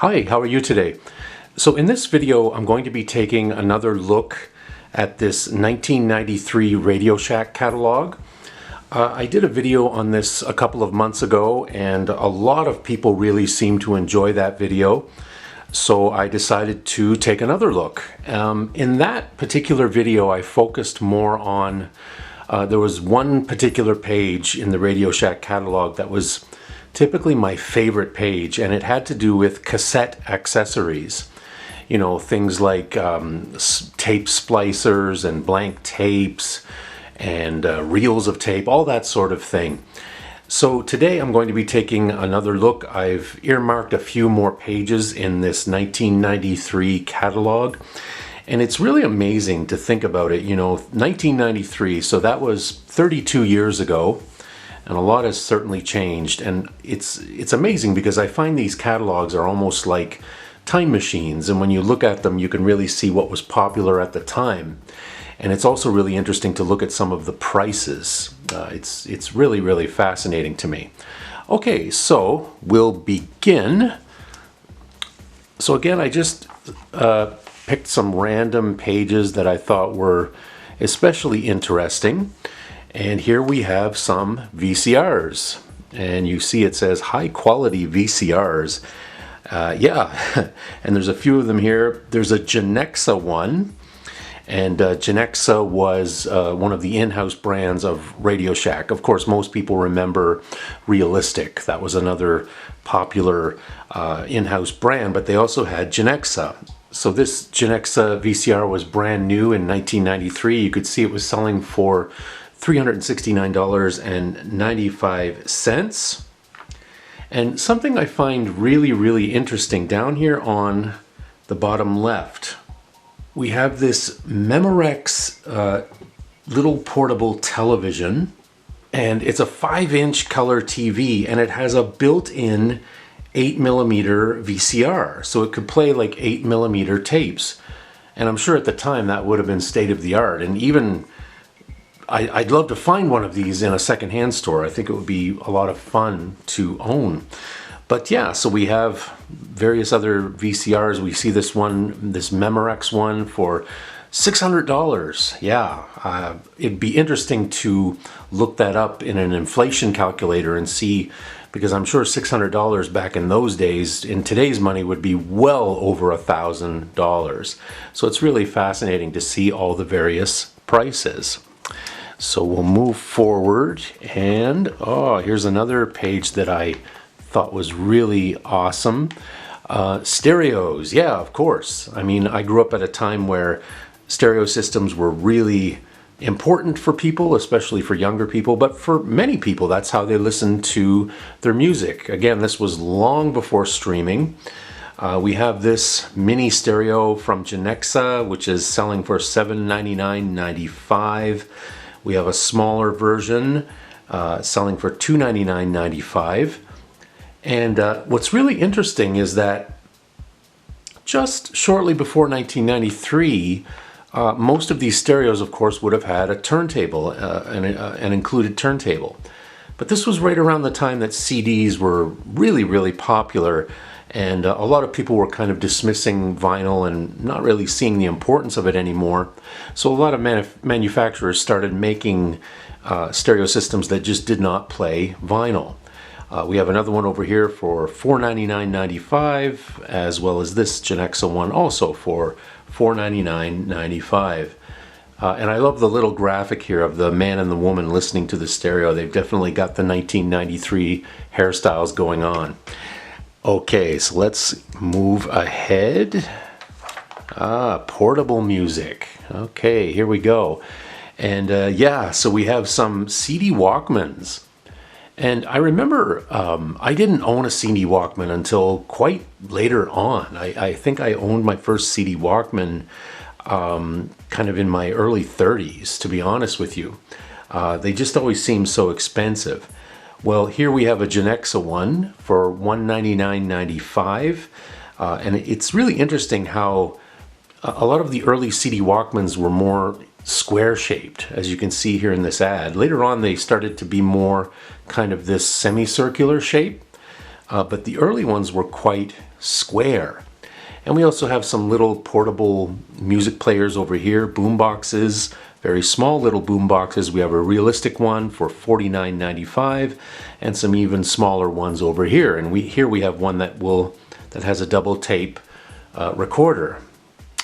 Hi, how are you today? So in this video, I'm going to be taking another look at this 1993 Radio Shack catalog. I did a video on this a couple of months ago, and a lot of people really seemed to enjoy that video. So I decided to take another look. In that particular video, I focused more on, there was one particular page in the Radio Shack catalog that was typically my favorite page, and it had to do with cassette accessories. You know, things like tape splicers and blank tapes and reels of tape, all that sort of thing. So today I'm going to be taking another look. I've earmarked a few more pages in this 1993 catalog, and it's really amazing to think about it. You know, 1993, so that was 32 years ago. And a lot has certainly changed, and it's amazing because I find these catalogs are almost like time machines, and when you look at them you can really see what was popular at the time. And it's also really interesting to look at some of the prices. It's really fascinating to me. Okay, so we'll begin. So again, I just picked some random pages that I thought were especially interesting. And here we have some VCRs, and you see it says high quality VCRs. Yeah, and there's a few of them here. There's a Genexa one, and Genexa was one of the in-house brands of Radio Shack. Of course, most people remember Realistic. That was another popular in-house brand, but they also had Genexa. So this Genexa VCR was brand new in 1993. You could see it was selling for $369.95. And something I find really interesting down here on the bottom left, we have this Memorex little portable television, and it's a 5-inch color TV, and it has a built-in 8mm VCR, so it could play like 8mm tapes. And I'm sure at the time that would have been state-of-the-art, and even I'd love to find one of these in a secondhand store. I think it would be a lot of fun to own. But yeah, so we have various other VCRs. We see this one, this Memorex one, for $600. Yeah, it'd be interesting to look that up in an inflation calculator and see, because I'm sure $600 back in those days, in today's money, would be well over $1,000. So it's really fascinating to see all the various prices. So we'll move forward, and here's another page that I thought was really awesome. Stereos, yeah, of course. I mean, I grew up at a time where stereo systems were really important for people, especially for younger people, but for many people, that's how they listened to their music. Again, this was long before streaming. We have this mini stereo from Genexa, which is selling for $799.95. We have a smaller version selling for $299.95. And what's really interesting is that just shortly before 1993, most of these stereos, of course, would have had a turntable, an included turntable. But this was right around the time that CDs were really popular, and a lot of people were kind of dismissing vinyl and not really seeing the importance of it anymore. So a lot of manufacturers started making stereo systems that just did not play vinyl. We have another one over here for $499.95, as well as this Genexa one also for $499.95. And I love the little graphic here of the man and the woman listening to the stereo. They've definitely got the 1993 hairstyles going on. Okay, so let's move ahead. Portable music. Okay, here we go. And yeah, so we have some CD Walkmans. And I remember I didn't own a CD Walkman until quite later on. I think I owned my first CD Walkman kind of in my early 30s, to be honest with you. They just always seemed so expensive. Well, here we have a Genexa one for $199.95. And it's really interesting how a lot of the early CD Walkmans were more square shaped, as you can see here in this ad. Later on, they started to be more kind of this semicircular shape. but the early ones were quite square. And we also have some little portable music players over here, boom boxes, very small little boom boxes. We have a realistic one for $49.95 and some even smaller ones over here. And here we have one that has a double tape recorder.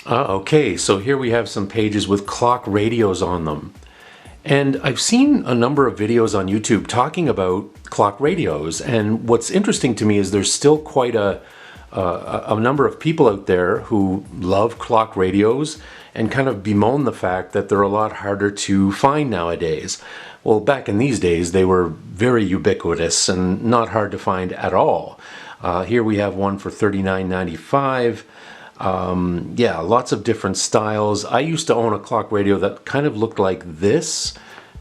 Okay, so here we have some pages with clock radios on them. And I've seen a number of videos on YouTube talking about clock radios, and what's interesting to me is there's still quite a number of people out there who love clock radios and kind of bemoan the fact that they're a lot harder to find nowadays. Well, back in these days, they were very ubiquitous and not hard to find at all. Here we have one for $39.95. Yeah, lots of different styles. I used to own a clock radio that kind of looked like this,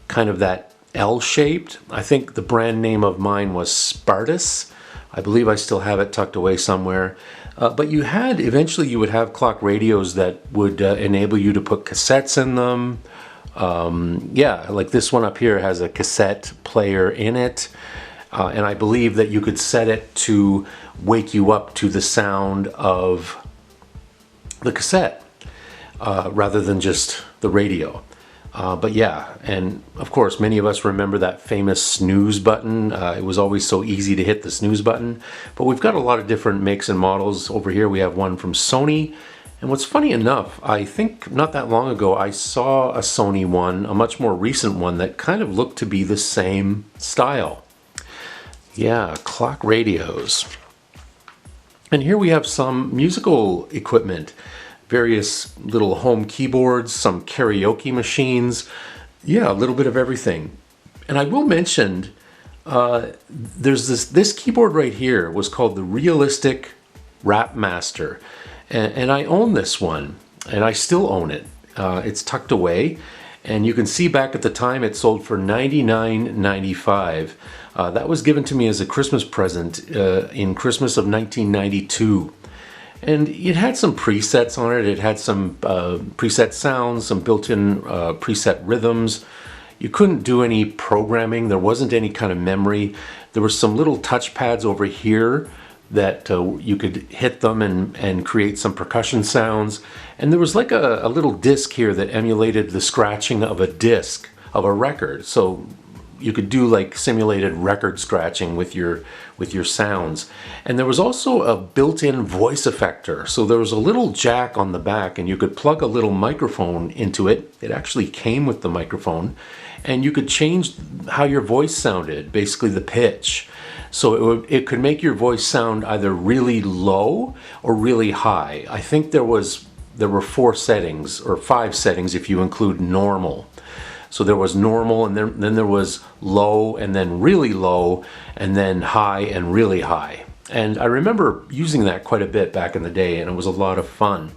kind of that L-shaped. I think the brand name of mine was Spartus. I believe I still have it tucked away somewhere. But eventually you would have clock radios that would enable you to put cassettes in them. Yeah, like this one up here has a cassette player in it. And I believe that you could set it to wake you up to the sound of the cassette rather than just the radio. But yeah, and of course many of us remember that famous snooze button. It was always so easy to hit the snooze button. But we've got a lot of different makes and models. Over here we have one from Sony. And what's funny enough, I think not that long ago I saw a Sony one, a much more recent one, that kind of looked to be the same style. Yeah, clock radios. And here we have some musical equipment. Various little home keyboards, some karaoke machines. Yeah, a little bit of everything. And I will mention, there's this keyboard right here was called the Realistic Rap Master. And I own this one, and I still own it. It's tucked away, and you can see back at the time it sold for $99.95. That was given to me as a Christmas present in Christmas of 1992. And it had some presets on it. It had some preset sounds, some built-in preset rhythms. You couldn't do any programming. There wasn't any kind of memory. There were some little touch pads over here that you could hit them and create some percussion sounds. And there was like a little disc here that emulated the scratching of a disc of a record. So you could do like simulated record scratching with your sounds. And there was also a built-in voice effector. So there was a little jack on the back and you could plug a little microphone into it. It actually came with the microphone, and you could change how your voice sounded, basically the pitch. So it could make your voice sound either really low or really high. I think there were 4 settings, or 5 settings if you include normal. So there was normal, and then there was low, and then really low, and then high and really high. And I remember using that quite a bit back in the day, and it was a lot of fun.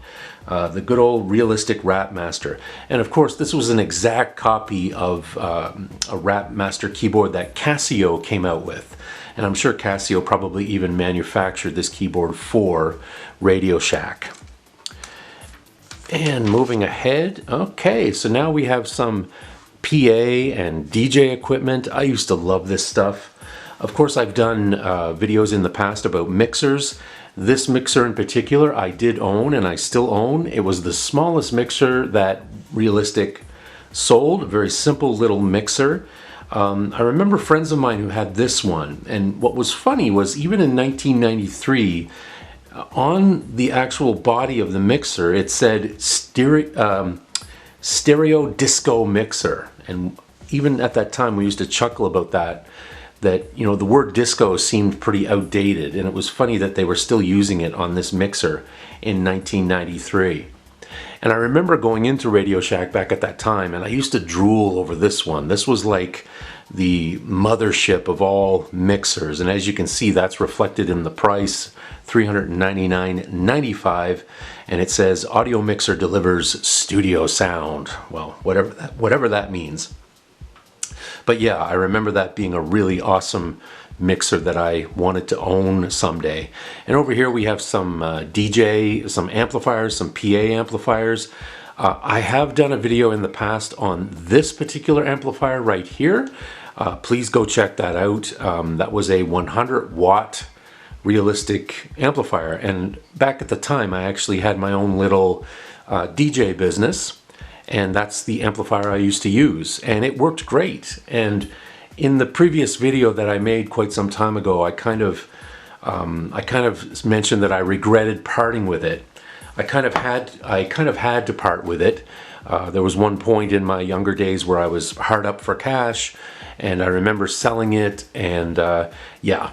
The good old Realistic Rap Master. And of course, this was an exact copy of a Rap Master keyboard that Casio came out with. And I'm sure Casio probably even manufactured this keyboard for Radio Shack. And moving ahead, okay, so now we have some PA and DJ equipment. I used to love this stuff. Of course, I've done videos in the past about mixers. This mixer in particular I did own, and I still own. It was the smallest mixer that Realistic sold, a very simple little mixer. I remember friends of mine who had this one, and what was funny was even in 1993, on the actual body of the mixer, it said stereo disco mixer. And even at that time, we used to chuckle about that, you know, the word disco seemed pretty outdated, and it was funny that they were still using it on this mixer in 1993. And I remember going into Radio Shack back at that time, and I used to drool over this one. This was like the mothership of all mixers, and as you can see, that's reflected in the price, $399.95, and it says audio mixer delivers studio sound. Well, whatever that means. But yeah, I remember that being a really awesome mixer that I wanted to own someday. And over here we have some some amplifiers, some PA amplifiers. I have done a video in the past on this particular amplifier right here. Please go check that out. That was a 100 watt realistic amplifier. And back at the time, I actually had my own little DJ business, and that's the amplifier I used to use, and it worked great. And in the previous video that I made quite some time ago, I kind of mentioned that I regretted parting with it. I kind of had to part with it. There was one point in my younger days where I was hard up for cash, and I remember selling it, and yeah,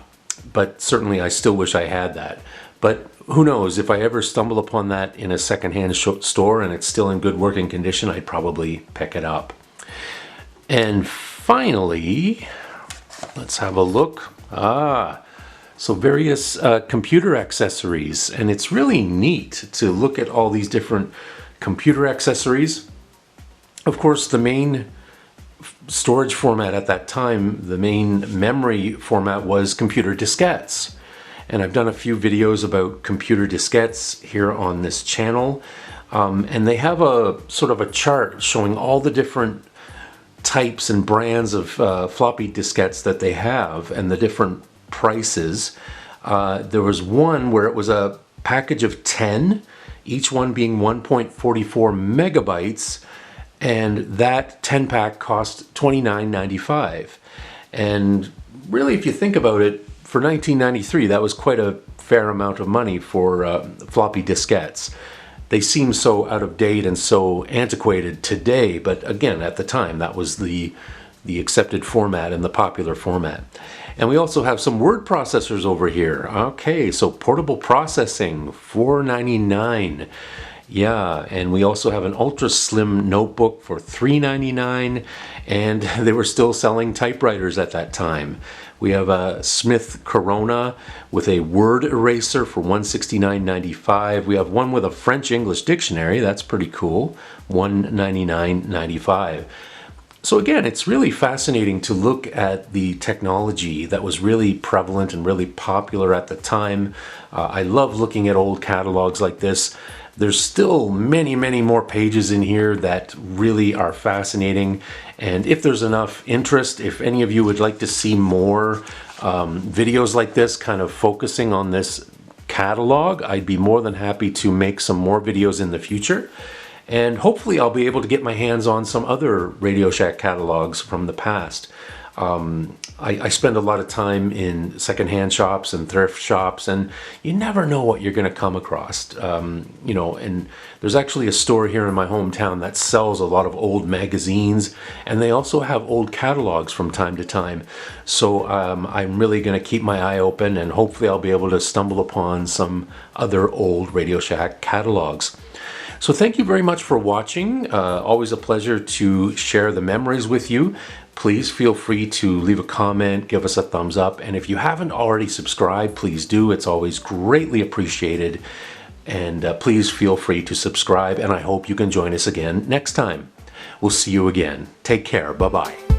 but certainly I still wish I had that. But who knows, if I ever stumble upon that in a secondhand store and it's still in good working condition, I'd probably pick it up. And finally, let's have a look. So various computer accessories, and it's really neat to look at all these different computer accessories. Of course, the main storage format at that time, the main memory format, was computer diskettes. And I've done a few videos about computer diskettes here on this channel. And they have a sort of a chart showing all the different types and brands of floppy diskettes that they have and the different prices. There was one where it was a package of 10, each one being 1.44 megabytes, and that 10 pack cost $29.95. And really, if you think about it, for 1993, that was quite a fair amount of money for floppy diskettes. They seem so out of date and so antiquated today, but again, at the time, that was the accepted format and the popular format. And we also have some word processors over here. Okay, so portable processing, $4.99. Yeah, and we also have an ultra slim notebook for $3.99, and they were still selling typewriters at that time. We have a Smith Corona with a word eraser for $169.95. We have one with a French-English dictionary. That's pretty cool, $199.95. So again, it's really fascinating to look at the technology that was really prevalent and really popular at the time. I love looking at old catalogs like this. There's still many, many more pages in here that really are fascinating. And if there's enough interest, if any of you would like to see more videos like this, kind of focusing on this catalog, I'd be more than happy to make some more videos in the future. And hopefully I'll be able to get my hands on some other Radio Shack catalogs from the past. I spend a lot of time in secondhand shops and thrift shops, and you never know what you're going to come across. You know, and there's actually a store here in my hometown that sells a lot of old magazines, and they also have old catalogs from time to time. So I'm really going to keep my eye open, and hopefully I'll be able to stumble upon some other old Radio Shack catalogs. So thank you very much for watching. Always a pleasure to share the memories with you. Please feel free to leave a comment, give us a thumbs up, and if you haven't already subscribed, please do. It's always greatly appreciated. And please feel free to subscribe, and I hope you can join us again next time. We'll see you again. Take care. Bye-bye.